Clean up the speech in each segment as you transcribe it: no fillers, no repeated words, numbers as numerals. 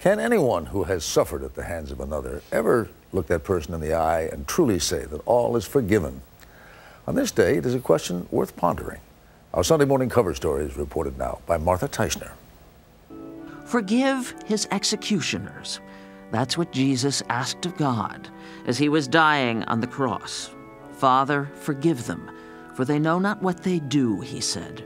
Can anyone who has suffered at the hands of another ever look that person in the eye and truly say that all is forgiven? On this day, it is a question worth pondering. Our Sunday morning cover story is reported now by Martha Teichner. Forgive his executioners. That's what Jesus asked of God as he was dying on the cross. Father, forgive them, for they know not what they do, he said.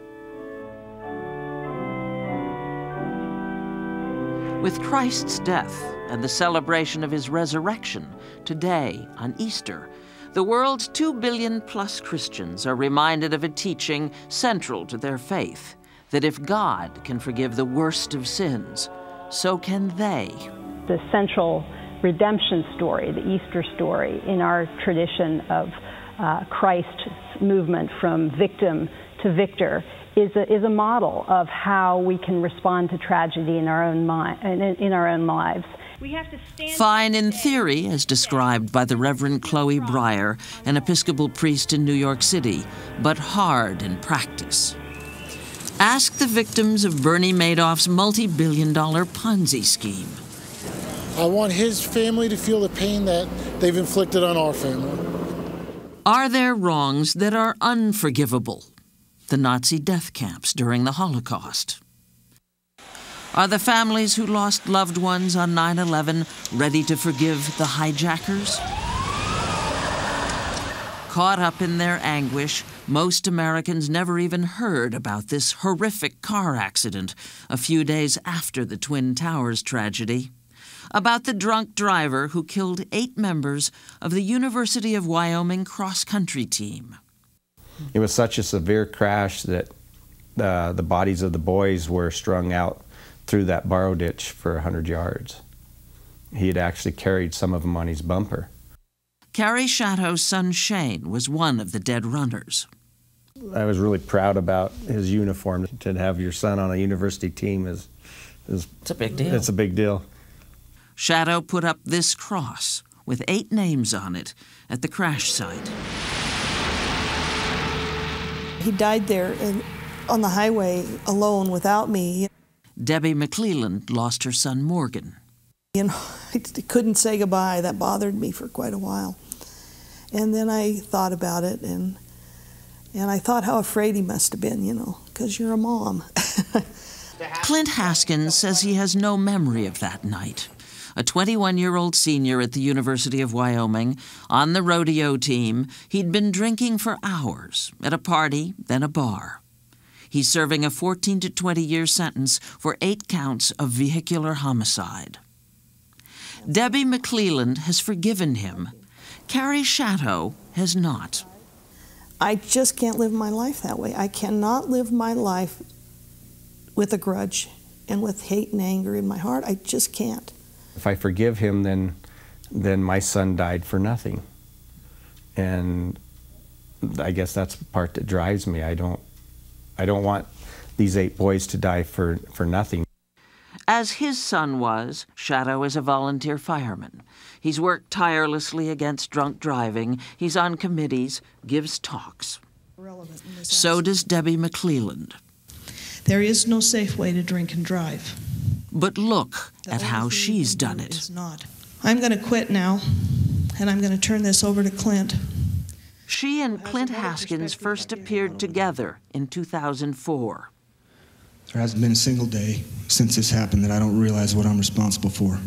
With Christ's death and the celebration of his resurrection today on Easter, the world's 2 billion-plus Christians are reminded of a teaching central to their faith, that if God can forgive the worst of sins, so can they. The central redemption story, the Easter story in our tradition of Christ's movement from victim to victor, is a model of how we can respond to tragedy in our own lives. We have to stand fine in theory, as described by the Reverend Chloe Breyer, an Episcopal priest in New York City, but hard in practice. Ask the victims of Bernie Madoff's multi-billion-dollar Ponzi scheme. I want his family to feel the pain that they've inflicted on our family. Are there wrongs that are unforgivable? The Nazi death camps during the Holocaust. Are the families who lost loved ones on 9/11 ready to forgive the hijackers? Caught up in their anguish, most Americans never even heard about this horrific car accident a few days after the Twin Towers tragedy, about the drunk driver who killed 8 members of the University of Wyoming cross-country team. It was such a severe crash that the bodies of the boys were strung out through that borrow ditch for 100 yards. He had actually carried some of them on his bumper. Carrie Shatto's son Shane was one of the dead runners. I was really proud about his uniform. To have your son on a university team is it's a big deal. It's a big deal. Shatto put up this cross with 8 names on it at the crash site. He died there on the highway alone without me. Debbie McClelland lost her son Morgan. You know, I couldn't say goodbye. That bothered me for quite a while. And then I thought about it, and I thought how afraid he must have been, you know, because you're a mom. Clint Haskins says he has no memory of that night. A 21-year-old senior at the University of Wyoming, on the rodeo team, he'd been drinking for hours, at a party, then a bar. He's serving a 14 to 20-year sentence for 8 counts of vehicular homicide. Debbie McClelland has forgiven him. Carrie Shatto has not. I just can't live my life that way. I cannot live my life with a grudge and with hate and anger in my heart. I just can't. If I forgive him, then my son died for nothing. And I guess that's the part that drives me. I don't want these 8 boys to die for nothing. As his son was, Shatto is a volunteer fireman. He's worked tirelessly against drunk driving. He's on committees, gives talks. So does Debbie McClelland. There is no safe way to drink and drive. But look at how she's done it. I'm going to quit now, and I'm going to turn this over to Clint. She and Clint Haskins first appeared together in 2004. There hasn't been a single day since this happened that I don't realize what I'm responsible for.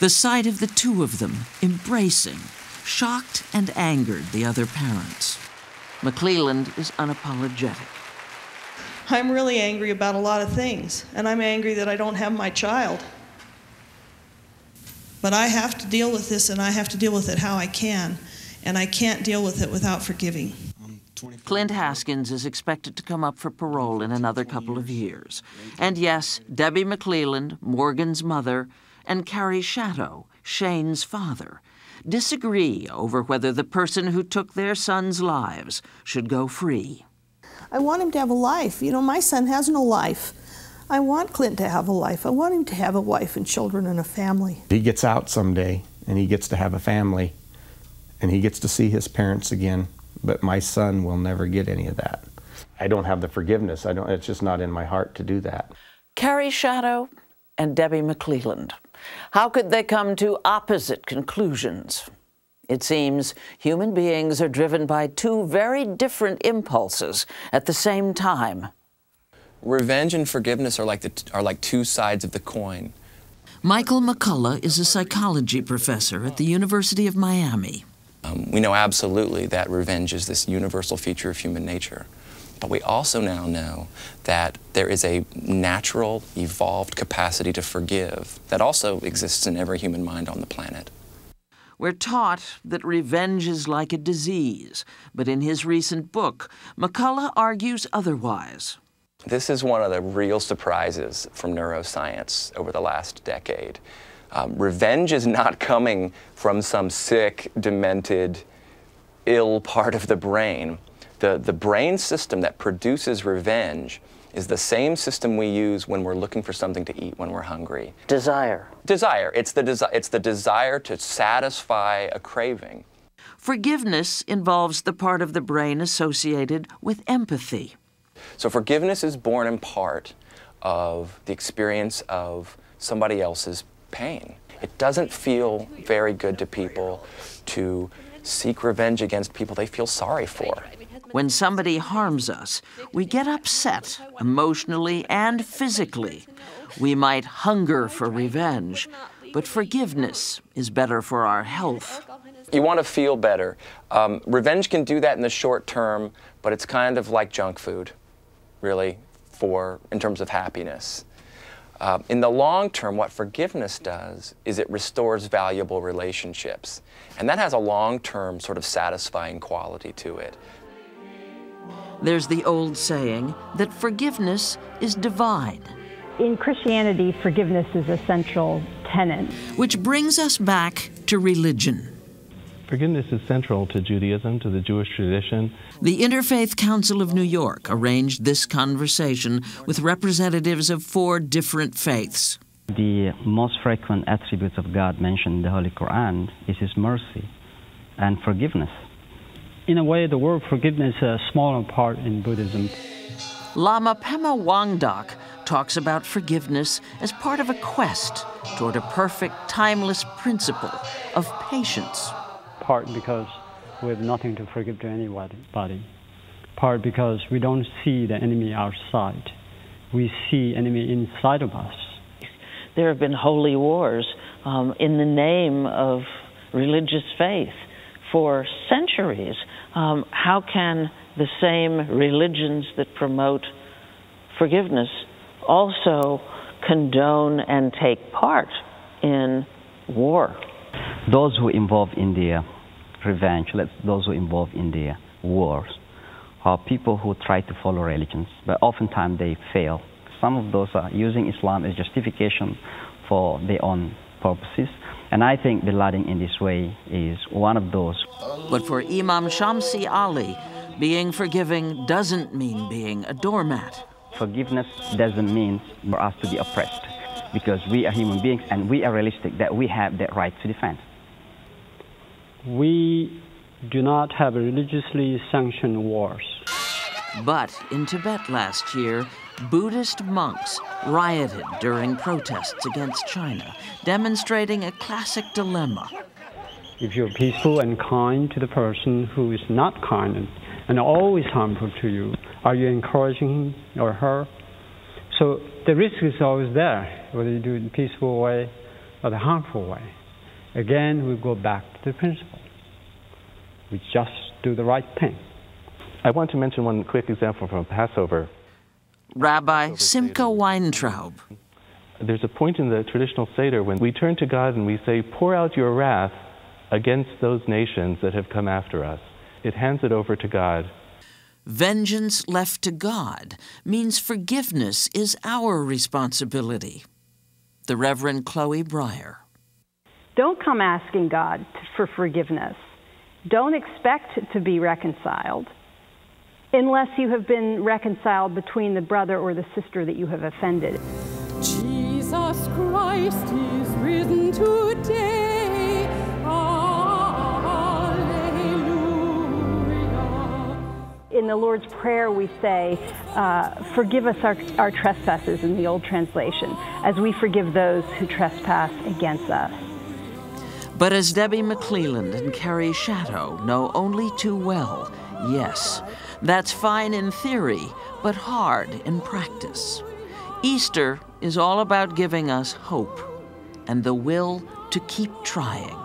The sight of the 2 of them embracing shocked and angered the other parents. McClelland is unapologetic. I'm really angry about a lot of things, and I'm angry that I don't have my child. But I have to deal with this, and I have to deal with it how I can, and I can't deal with it without forgiving. Clint Haskins is expected to come up for parole in another couple of years. And yes, Debbie McClelland, Morgan's mother, and Carrie Shatto, Shane's father, disagree over whether the person who took their sons' lives should go free. I want him to have a life. You know, my son has no life. I want Clint to have a life. I want him to have a wife and children and a family. He gets out someday, and he gets to have a family, and he gets to see his parents again. But my son will never get any of that. I don't have the forgiveness. It's just not in my heart to do that. Carrie Shatto and Debbie McClelland. How could they come to opposite conclusions? It seems human beings are driven by two very different impulses at the same time. Revenge and forgiveness are like two sides of the coin. Michael McCullough is a psychology professor at the University of Miami. We know absolutely that revenge is this universal feature of human nature. But we also now know that there is a natural, evolved capacity to forgive that also exists in every human mind on the planet. We're taught that revenge is like a disease, but in his recent book, McCullough argues otherwise. This is one of the real surprises from neuroscience over the last decade. Revenge is not coming from some sick, demented, ill part of the brain. The brain system that produces revenge is the same system we use when we're looking for something to eat when we're hungry. Desire. Desire. It's the desire to satisfy a craving. Forgiveness involves the part of the brain associated with empathy. So forgiveness is born in part of the experience of somebody else's pain. It doesn't feel very good to people to seek revenge against people they feel sorry for. When somebody harms us, we get upset emotionally and physically. We might hunger for revenge, but forgiveness is better for our health. You want to feel better. Revenge can do that in the short term, but it's kind of like junk food, really, in terms of happiness. In the long term, what forgiveness does is it restores valuable relationships. And that has a long-term sort of satisfying quality to it. There's the old saying that forgiveness is divine. In Christianity, forgiveness is a central tenet. Which brings us back to religion. Forgiveness is central to Judaism, to the Jewish tradition. The Interfaith Council of New York arranged this conversation with representatives of 4 different faiths. The most frequent attributes of God mentioned in the Holy Quran is His mercy and forgiveness. In a way, the word forgiveness is a smaller part in Buddhism. Lama Pema Wangdak talks about forgiveness as part of a quest toward a perfect, timeless principle of patience. Part because we have nothing to forgive to anybody. Part because we don't see the enemy outside. We see enemy inside of us. There have been holy wars in the name of religious faith for centuries. How can the same religions that promote forgiveness also condone and take part in war? Those who involved in the revenge, those who involved in the wars, are people who try to follow religions, but oftentimes they fail. Some of those are using Islam as justification for their own purposes, and I think Bin Laden in this way is one of those. But for Imam Shamsi Ali, being forgiving doesn't mean being a doormat. Forgiveness doesn't mean for us to be oppressed, because we are human beings and we are realistic that we have that right to defend. We do not have religiously sanctioned wars. But in Tibet last year, Buddhist monks rioted during protests against China, demonstrating a classic dilemma. If you're peaceful and kind to the person who is not kind and always harmful to you, are you encouraging him or her? So the risk is always there, whether you do it in a peaceful way or the harmful way. Again, we go back to the principle. We just do the right thing. I want to mention one quick example from Passover. Rabbi Simcha Weintraub. There's a point in the traditional Seder when we turn to God and we say, pour out your wrath against those nations that have come after us. It hands it over to God. Vengeance left to God means forgiveness is our responsibility. The Reverend Chloe Breyer. Don't come asking God for forgiveness. Don't expect to be reconciled unless you have been reconciled between the brother or the sister that you have offended. Jesus Christ is risen today. Hallelujah. In in the Lord's Prayer we say, forgive us our trespasses in the old translation, as we forgive those who trespass against us. But as Debbie McClelland and Carrie Shadow know only too well, yes, that's fine in theory, but hard in practice. Easter is all about giving us hope and the will to keep trying.